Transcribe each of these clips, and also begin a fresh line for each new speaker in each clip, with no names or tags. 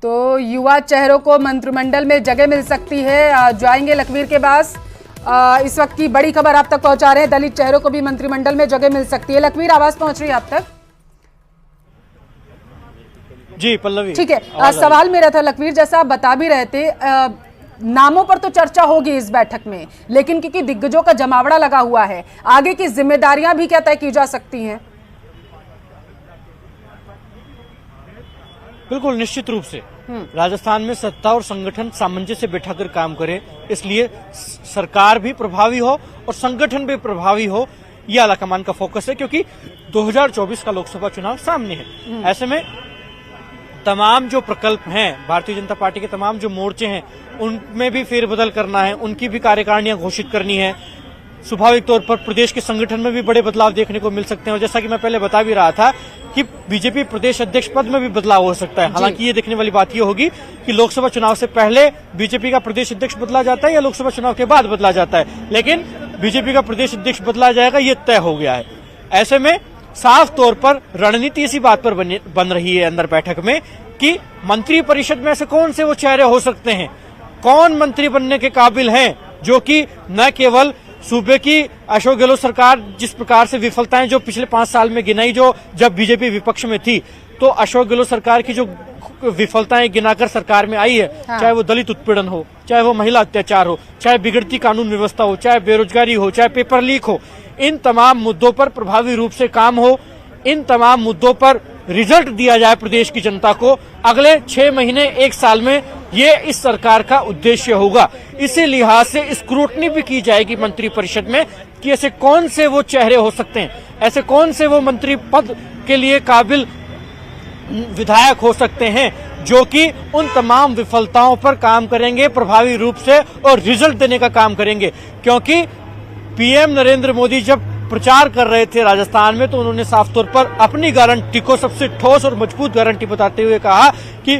तो युवा चेहरों को मंत्रिमंडल में जगह मिल सकती है। जाएंगे लखवीर के पास। इस वक्त की बड़ी खबर आप तक पहुंचा रहे हैं, दलित चेहरों को भी मंत्रिमंडल में जगह मिल सकती है। लखवीर, आवाज पहुंच रही है आप तक?
जी पल्लवी,
ठीक है। सवाल मेरा था लखवीर, जैसा आप बता भी रहे थे, नामों पर तो चर्चा होगी इस बैठक में, लेकिन क्योंकि दिग्गजों का जमावड़ा लगा हुआ है, आगे की जिम्मेदारियां भी क्या तय की जा सकती हैं?
बिल्कुल निश्चित रूप से राजस्थान में सत्ता और संगठन सामंजस्य बैठाकर काम करे, इसलिए सरकार भी प्रभावी हो और संगठन भी प्रभावी हो, यह आलाकमान का फोकस है। क्योंकि 2024 का लोकसभा चुनाव सामने है। ऐसे में तमाम जो प्रकल्प हैं, भारतीय जनता पार्टी के तमाम जो मोर्चे हैं, उनमें भी फेरबदल करना है, उनकी भी कार्यकारिणियां घोषित करनी है। स्वाभाविक तौर पर प्रदेश के संगठन में भी बड़े बदलाव देखने को मिल सकते हैं। और जैसा कि मैं पहले बता भी रहा था कि बीजेपी प्रदेश अध्यक्ष पद में भी बदलाव हो सकता है। हालांकि ये देखने वाली बात ये होगी कि लोकसभा चुनाव से पहले बीजेपी का प्रदेश अध्यक्ष बदला जाता है या लोकसभा चुनाव के बाद बदला जाता है, लेकिन बीजेपी का प्रदेश अध्यक्ष बदला जाएगा, ये तय हो गया है। ऐसे में साफ तौर पर रणनीति इसी बात पर बन रही है अंदर बैठक में कि मंत्री परिषद में ऐसे कौन से वो चेहरे हो सकते हैं, कौन मंत्री बनने के काबिल हैं, जो कि न केवल सूबे की अशोक गहलोत सरकार जिस प्रकार से विफलताएं जो पिछले 5 साल में गिनाई, जो जब बीजेपी विपक्ष में थी, तो अशोक गहलोत सरकार की जो विफलताएं गिनाकर सरकार में आई है, चाहे वो दलित उत्पीड़न हो, चाहे वो महिला अत्याचार हो, चाहे बिगड़ती कानून व्यवस्था हो, चाहे बेरोजगारी हो, चाहे पेपर लीक हो, इन तमाम मुद्दों पर प्रभावी रूप से काम हो, इन तमाम मुद्दों पर रिजल्ट दिया जाए प्रदेश की जनता को। अगले 6 महीने 1 साल में ये इस सरकार का उद्देश्य होगा। इसी लिहाज से स्क्रूटनी भी की जाएगी मंत्री परिषद में कि ऐसे कौन से वो चेहरे हो सकते हैं, ऐसे कौन से वो मंत्री पद के लिए काबिल विधायक हो सकते हैं, जो कि उन तमाम विफलताओं पर काम करेंगे प्रभावी रूप से और रिजल्ट देने का काम करेंगे। क्योंकि पीएम नरेंद्र मोदी जब प्रचार कर रहे थे राजस्थान में, तो उन्होंने साफ तौर पर अपनी गारंटी को सबसे ठोस और मजबूत गारंटी बताते हुए कहा कि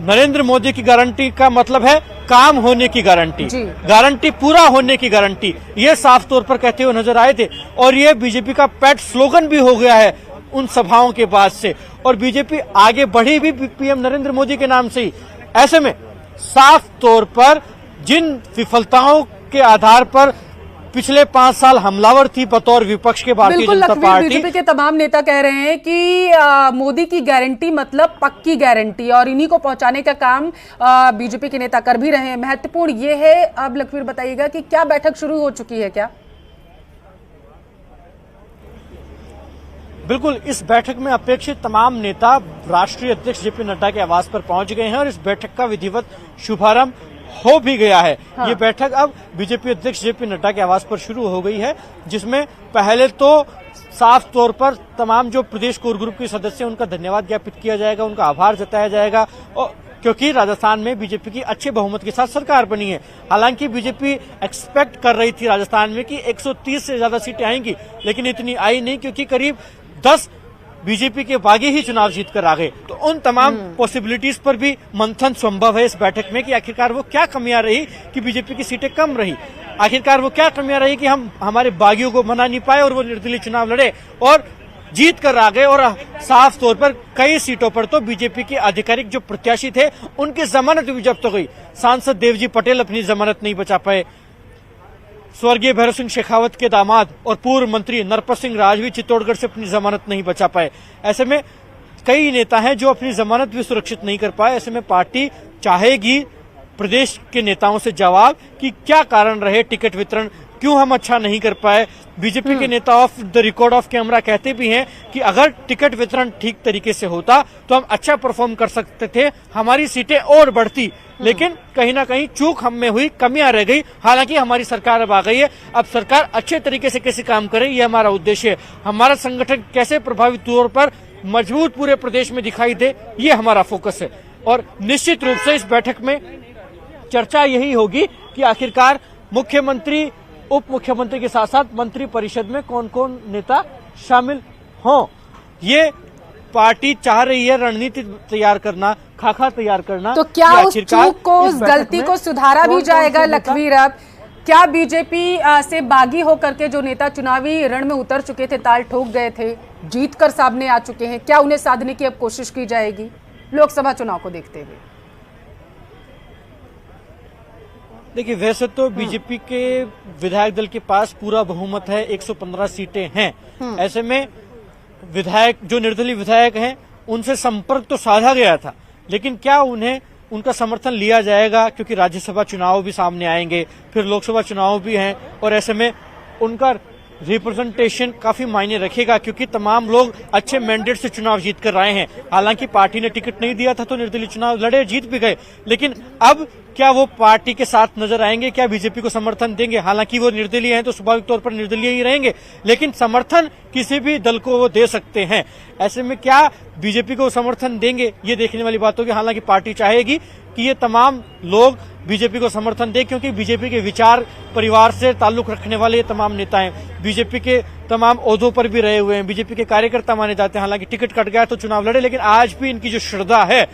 नरेंद्र मोदी की गारंटी का मतलब है काम होने की गारंटी, गारंटी पूरा होने की गारंटी, ये साफ तौर पर कहते हुए नजर आए थे। और ये बीजेपी का पेट स्लोगन भी हो गया है उन सभाओं के बाद से, और बीजेपी आगे बढ़ी भी पीएम नरेंद्र मोदी के नाम से ही। ऐसे में साफ तौर पर जिन विफलताओं के आधार पर पिछले 5 साल हमलावर थी बतौर विपक्ष के भारतीय जनता पार्टी,
बीजेपी के तमाम नेता कह रहे हैं कि मोदी की गारंटी मतलब पक्की गारंटी, और इन्हीं को पहुंचाने का काम बीजेपी के नेता कर भी रहे हैं। महत्वपूर्ण ये है, अब लखवीर बताइएगा कि क्या बैठक शुरू हो चुकी है क्या?
बिल्कुल, इस बैठक में अपेक्षित तमाम नेता राष्ट्रीय अध्यक्ष जेपी नड्डा के आवास पर पहुंच गए हैं और इस बैठक का विधिवत शुभारंभ हो भी गया है। ये बैठक अब बीजेपी अध्यक्ष जेपी नड्डा के आवास पर शुरू हो गई है, जिसमें पहले तो साफ तौर पर तमाम जो प्रदेश कोर ग्रुप के सदस्य हैं उनका धन्यवाद ज्ञापित किया जाएगा, उनका आभार जताया जाएगा, और क्योंकि राजस्थान में बीजेपी की अच्छे बहुमत के साथ सरकार बनी है। हालांकि बीजेपी एक्सपेक्ट कर रही थी राजस्थान में कि 130 से ज्यादा सीटें आएंगी, लेकिन इतनी आई नहीं, क्योंकि करीब 10 बीजेपी के बागी ही चुनाव जीतकर आ गए। तो उन तमाम पॉसिबिलिटीज पर भी मंथन संभव है इस बैठक में कि आखिरकार वो क्या कमियां रही कि बीजेपी की सीटें कम रही, आखिरकार वो क्या कमियां रही कि हम हमारे बागियों को मना नहीं पाए और वो निर्दलीय चुनाव लड़े और जीत कर आ गए। और साफ तौर पर कई सीटों पर तो बीजेपी के आधिकारिक जो प्रत्याशी थे उनकी जमानत भी जब्त हो गई। सांसद देवजी पटेल अपनी जमानत नहीं बचा पाए, स्वर्गीय भैरव सिंह शेखावत के दामाद और पूर्व मंत्री नरपत सिंह राज भी चित्तौड़गढ़ से अपनी जमानत नहीं बचा पाए। ऐसे में कई नेता हैं जो अपनी जमानत भी सुरक्षित नहीं कर पाए। ऐसे में पार्टी चाहेगी प्रदेश के नेताओं से जवाब कि क्या कारण रहे, टिकट वितरण क्यों हम अच्छा नहीं कर पाए। बीजेपी के नेता of the record of camera कहते भी हैं कि अगर टिकट वितरण ठीक तरीके से होता तो हम अच्छा परफॉर्म कर सकते थे, हमारी सीटें और बढ़ती, लेकिन कहीं ना कहीं चूक हम में हुई, कमियां रह गई। हालांकि हमारी सरकार अब आ गई है, अब सरकार अच्छे तरीके से कैसे काम करे ये हमारा उद्देश्य है। हमारा संगठन कैसे प्रभावी तौर पर मजबूत पूरे प्रदेश में दिखाई दे, ये हमारा फोकस है। और निश्चित रूप से इस बैठक में चर्चा यही होगी कि आखिरकार मुख्यमंत्री, उप मुख्यमंत्री के साथ साथ मंत्री परिषद में कौन कौन नेता शामिल हों। ये पार्टी चाह रही है रणनीति तैयार करना, खाका तैयार करना।
तो क्या उस चूक को, उस गलती को सुधारा भी जाएगा लखवीर? अब क्या बीजेपी से बागी होकर के जो नेता चुनावी रण में उतर चुके थे, ताल ठोक गए थे, जीत कर सामने आ चुके हैं, क्या उन्हें साधने की अब कोशिश की जाएगी? लोकसभा चुनाव को देखते हुए?
देखिए, वैसे तो बीजेपी के विधायक दल के पास पूरा बहुमत है, 115 सीटें हैं। ऐसे में विधायक, जो निर्दलीय विधायक हैं, उनसे संपर्क तो साधा गया था, लेकिन क्या उन्हें उनका समर्थन लिया जाएगा? क्योंकि राज्यसभा चुनाव भी सामने आएंगे, फिर लोकसभा चुनाव भी हैं, और ऐसे में उनका रिप्रेजेंटेशन काफी मायने रखेगा, क्योंकि तमाम लोग अच्छे मैंडेट से चुनाव जीत कर आए हैं। हालांकि पार्टी ने टिकट नहीं दिया था तो निर्दलीय चुनाव लड़े, जीत भी गए, लेकिन अब क्या वो पार्टी के साथ नजर आएंगे? क्या बीजेपी को समर्थन देंगे? हालांकि वो निर्दलीय हैं तो स्वाभाविक तौर पर निर्दलीय ही रहेंगे, लेकिन समर्थन किसी भी दल को वो दे सकते हैं। ऐसे में क्या बीजेपी को समर्थन देंगे, ये देखने वाली बात होगी। हालांकि पार्टी चाहेगी कि ये तमाम लोग बीजेपी को समर्थन दे, क्योंकि बीजेपी के विचार परिवार से ताल्लुक रखने वाले ये तमाम नेता हैं, बीजेपी के तमाम ओहदों पर भी रहे हुए हैं, बीजेपी के कार्यकर्ता माने जाते हैं। हालांकि टिकट कट गया तो चुनाव लड़े, लेकिन आज भी इनकी जो श्रद्धा है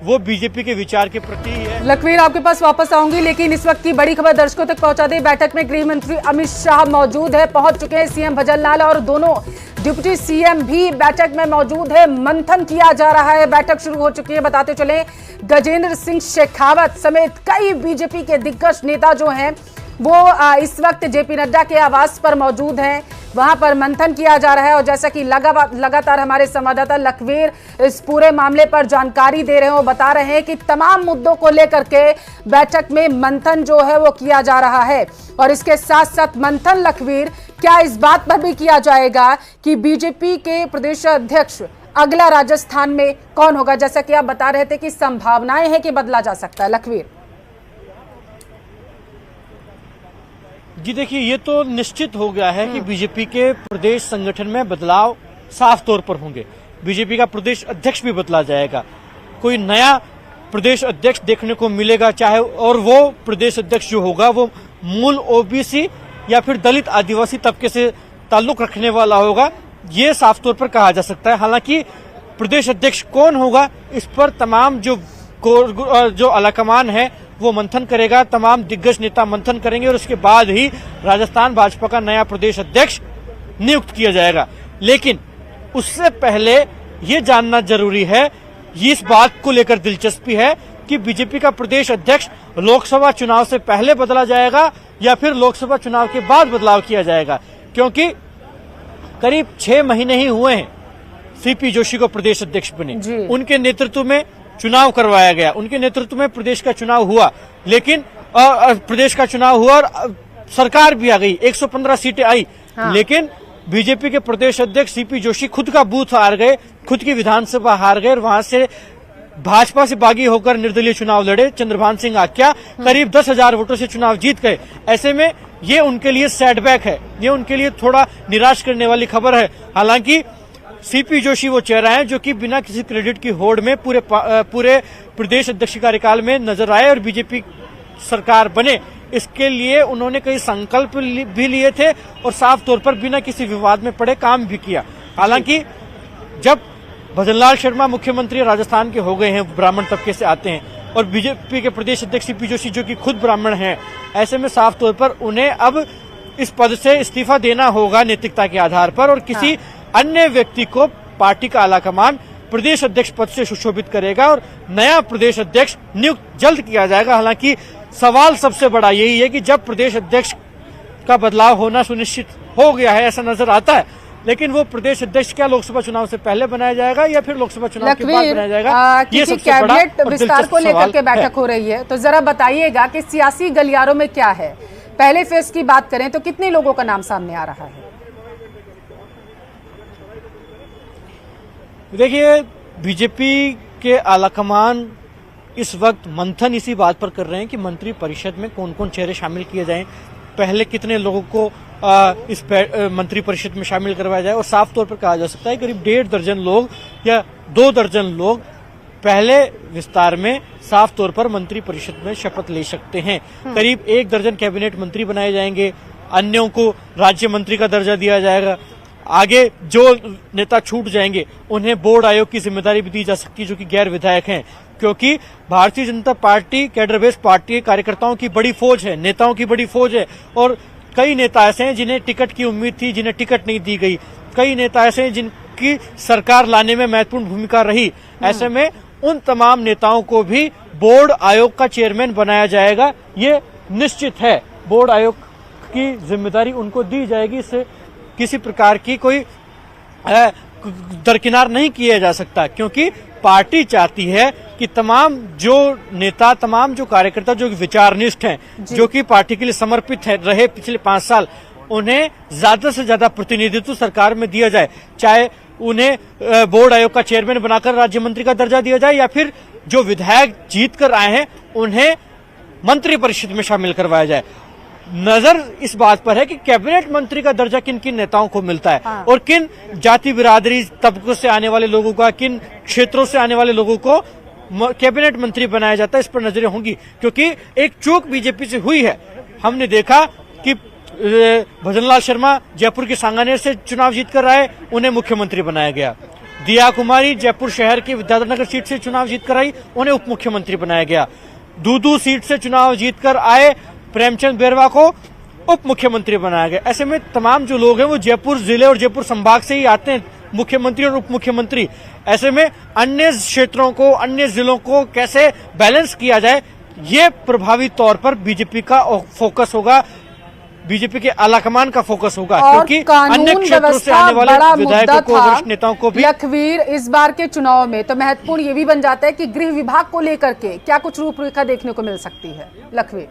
वो बीजेपी के विचार के प्रति है।
लखवीर, आपके पास वापस आऊंगी, लेकिन इस वक्त की बड़ी खबर दर्शकों तक पहुंचा दे। बैठक में गृह मंत्री अमित शाह मौजूद है, पहुंच चुके हैं सीएम भजनलाल, और दोनों डिप्टी सीएम भी बैठक में मौजूद है। मंथन किया जा रहा है, बैठक शुरू हो चुकी है। बताते चले, गजेंद्र सिंह शेखावत समेत कई बीजेपी के दिग्गज नेता जो हैं वो इस वक्त जेपी नड्डा के आवास पर मौजूद हैं। वहां पर मंथन किया जा रहा है, और जैसा कि लगातार हमारे संवाददाता लखवीर इस पूरे मामले पर जानकारी दे रहे हैं, वो बता रहे हैं कि तमाम मुद्दों को लेकर के बैठक में मंथन जो है वो किया जा रहा है। और इसके साथ साथ मंथन, लखवीर, क्या इस बात पर भी किया जाएगा कि बीजेपी के प्रदेश अध्यक्ष अगला राजस्थान में कौन होगा? जैसा कि आप बता रहे थे कि संभावनाएं हैं कि बदला जा सकता है। लखवीर
जी, देखिए, ये तो निश्चित हो गया है कि बीजेपी के प्रदेश संगठन में बदलाव साफ तौर पर होंगे। बीजेपी का प्रदेश अध्यक्ष भी बदला जाएगा, कोई नया प्रदेश अध्यक्ष देखने को मिलेगा, चाहे और वो प्रदेश अध्यक्ष जो होगा वो मूल ओबीसी या फिर दलित आदिवासी तबके से ताल्लुक रखने वाला होगा, ये साफ तौर पर कहा जा सकता है। हालांकि प्रदेश अध्यक्ष कौन होगा, इस पर तमाम जो आलाकमान है वो मंथन करेगा, तमाम दिग्गज नेता मंथन करेंगे, और उसके बाद ही राजस्थान भाजपा का नया प्रदेश अध्यक्ष नियुक्त किया जाएगा। लेकिन उससे पहले ये जानना जरूरी है, इस बात को लेकर दिलचस्पी है कि बीजेपी का प्रदेश अध्यक्ष लोकसभा चुनाव से पहले बदला जाएगा या फिर लोकसभा चुनाव के बाद बदलाव किया जाएगा, क्योंकि करीब 6 महीने ही हुए हैं सीपी जोशी को प्रदेश अध्यक्ष बने। उनके नेतृत्व में चुनाव करवाया गया, उनके नेतृत्व में प्रदेश का चुनाव हुआ, लेकिन प्रदेश का चुनाव हुआ और सरकार भी आ गई, 115 सीटें आई। हाँ। लेकिन बीजेपी के प्रदेश अध्यक्ष सीपी जोशी खुद का बूथ हार गए, खुद की विधानसभा हार गए, और वहां से भाजपा से बागी होकर निर्दलीय चुनाव लड़े। चंद्रभान सिंह आक्या करीब 10,000 वोटों से चुनाव जीत गए। ऐसे में ये उनके लिए सेटबैक है, ये उनके लिए थोड़ा निराश करने वाली खबर है। हालांकि सीपी जोशी वो चेहरा है जो कि बिना किसी क्रेडिट की होड़ में पूरे प्रदेश अध्यक्ष कार्यकाल में नजर आए और बीजेपी सरकार बने। इसके लिए उन्होंने कई संकल्प भी लिए थे और साफ तौर पर बिना किसी विवाद में पड़े काम भी किया। हालांकि जब भजनलाल शर्मा मुख्यमंत्री राजस्थान के हो गए हैं, ब्राह्मण तबके से आते हैं, और बीजेपी के प्रदेश अध्यक्ष सीपी जोशी जो कि खुद ब्राह्मण हैं, ऐसे में साफ तौर पर उन्हें अब इस पद से इस्तीफा देना होगा नैतिकता के आधार पर, और किसी अन्य व्यक्ति को पार्टी का आलाकमान प्रदेश अध्यक्ष पद से सुशोभित करेगा और नया प्रदेश अध्यक्ष नियुक्त जल्द किया जाएगा। हालांकि सवाल सबसे बड़ा यही है कि जब प्रदेश अध्यक्ष का बदलाव होना सुनिश्चित हो गया है, ऐसा नजर आता है, लेकिन वो प्रदेश अध्यक्ष क्या लोकसभा चुनाव से पहले बनाया जाएगा या फिर लोकसभा चुनाव के बाद बनाया जाएगा, ये सबसे बड़ा
कैबिनेट विस्तार को लेकर के बैठक हो रही है, तो जरा बताइएगा कि सियासी गलियारों में क्या है। पहले फेज की बात करें तो कितने लोगों का नाम सामने आ रहा है?
देखिए, बीजेपी के आलाकमान इस वक्त मंथन इसी बात पर कर रहे हैं कि मंत्री परिषद में कौन कौन चेहरे शामिल किए जाएं, पहले कितने लोगों को इस मंत्री परिषद में शामिल करवाया जाए, और साफ तौर पर कहा जा सकता है करीब 1.5 दर्जन लोग या 2 दर्जन लोग पहले विस्तार में साफ तौर पर मंत्री परिषद में शपथ ले सकते हैं। करीब 1 दर्जन कैबिनेट मंत्री बनाए जाएंगे, अन्यों को राज्य मंत्री का दर्जा दिया जाएगा। आगे जो नेता छूट जाएंगे उन्हें बोर्ड आयोग की जिम्मेदारी भी दी जा सकती है जो कि गैर विधायक हैं, क्योंकि Bharatiya Janata party cadre base party के कार्यकर्ताओं की बड़ी फौज है, नेताओं की बड़ी फौज है, और कई नेता ऐसे हैं जिन्हें टिकट की उम्मीद थी, जिन्हें टिकट नहीं दी गई, कई नेता ऐसे हैं जिनकी सरकार लाने में महत्वपूर्ण भूमिका रही। ऐसे में उन तमाम नेताओं को भी बोर्ड आयोग का चेयरमैन बनाया जाएगा। ये निश्चित है, बोर्ड आयोग की जिम्मेदारी उनको दी जाएगी। इससे किसी प्रकार की कोई दरकिनार नहीं किया जा सकता, क्योंकि पार्टी चाहती है कि तमाम जो नेता, तमाम जो कार्यकर्ता जो विचारनिष्ठ हैं, जो कि पार्टी के लिए समर्पित रहे पिछले 5 साल, उन्हें ज्यादा से ज्यादा प्रतिनिधित्व सरकार में दिया जाए। चाहे उन्हें बोर्ड आयोग का चेयरमैन बनाकर राज्य मंत्री का दर्जा दिया जाए, या फिर जो विधायक जीत कर आए हैं उन्हें मंत्री परिषद में शामिल करवाया जाए। नजर इस बात पर है कि कैबिनेट मंत्री का दर्जा किन किन नेताओं को मिलता है और किन जाति बिरादरी तबकों से आने वाले लोगों का, किन क्षेत्रों से आने वाले लोगों को कैबिनेट मंत्री बनाया जाता है। इस पर नजरें होंगी, क्योंकि एक चूक बीजेपी से हुई है। हमने देखा कि भजनलाल शर्मा जयपुर के सांगानेर से चुनाव जीतकर आए, उन्हें मुख्यमंत्री बनाया गया। दिया कुमारी जयपुर शहर की विद्याधर सीट से चुनाव जीतकर आई, उन्हें उप मुख्यमंत्री बनाया गया। दूदू सीट से चुनाव जीतकर आए प्रेमचंद बैरवा को उप मुख्यमंत्री बनाया गया। ऐसे में तमाम जो लोग हैं वो जयपुर जिले और जयपुर संभाग से ही आते हैं, मुख्यमंत्री और उप मुख्यमंत्री। ऐसे में अन्य क्षेत्रों को, अन्य जिलों को कैसे बैलेंस किया जाए, ये प्रभावी तौर पर बीजेपी का फोकस होगा, बीजेपी के आलाकमान का फोकस होगा, क्योंकि अन्य क्षेत्रों से आने वाले विधायकों को, वरिष्ठ नेताओं को भी।
लखवीर, इस बार के चुनाव में तो महत्वपूर्ण ये भी बन जाता है कि गृह विभाग को लेकर के क्या कुछ रूपरेखा देखने को मिल सकती है। लखवीर,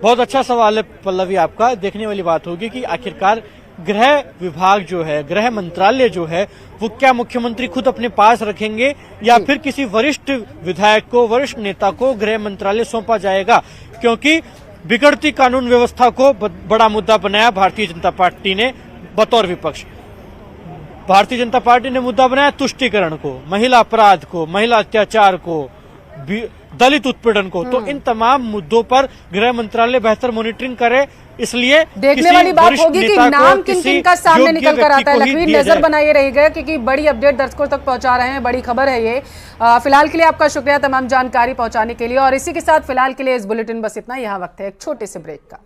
बहुत अच्छा सवाल है पल्लवी आपका। देखने वाली बात होगी कि आखिरकार गृह विभाग जो है, गृह मंत्रालय जो है, वो क्या मुख्यमंत्री खुद अपने पास रखेंगे या फिर किसी वरिष्ठ विधायक को, वरिष्ठ नेता को गृह मंत्रालय सौंपा जाएगा, क्योंकि बिगड़ती कानून व्यवस्था को बड़ा मुद्दा बनाया भारतीय जनता पार्टी ने बतौर विपक्ष। भारतीय जनता पार्टी ने मुद्दा बनाया तुष्टीकरण को, महिला अपराध को, महिला अत्याचार को, दलित उत्पीड़न को। तो इन तमाम मुद्दों पर गृह मंत्रालय बेहतर मॉनिटरिंग करे। इसलिए
देखने वाली बात होगी कि नाम किन किन का सामने निकल कर आता है। लखवीर, नजर बनाए रहेगा, क्योंकि बड़ी अपडेट दर्शकों तक पहुंचा रहे हैं, बड़ी खबर है ये। फिलहाल के लिए आपका शुक्रिया तमाम जानकारी पहुंचाने के लिए, और इसी के साथ फिलहाल के लिए इस बुलेटिन बस इतना। यहाँ वक्त है एक छोटे से ब्रेक का।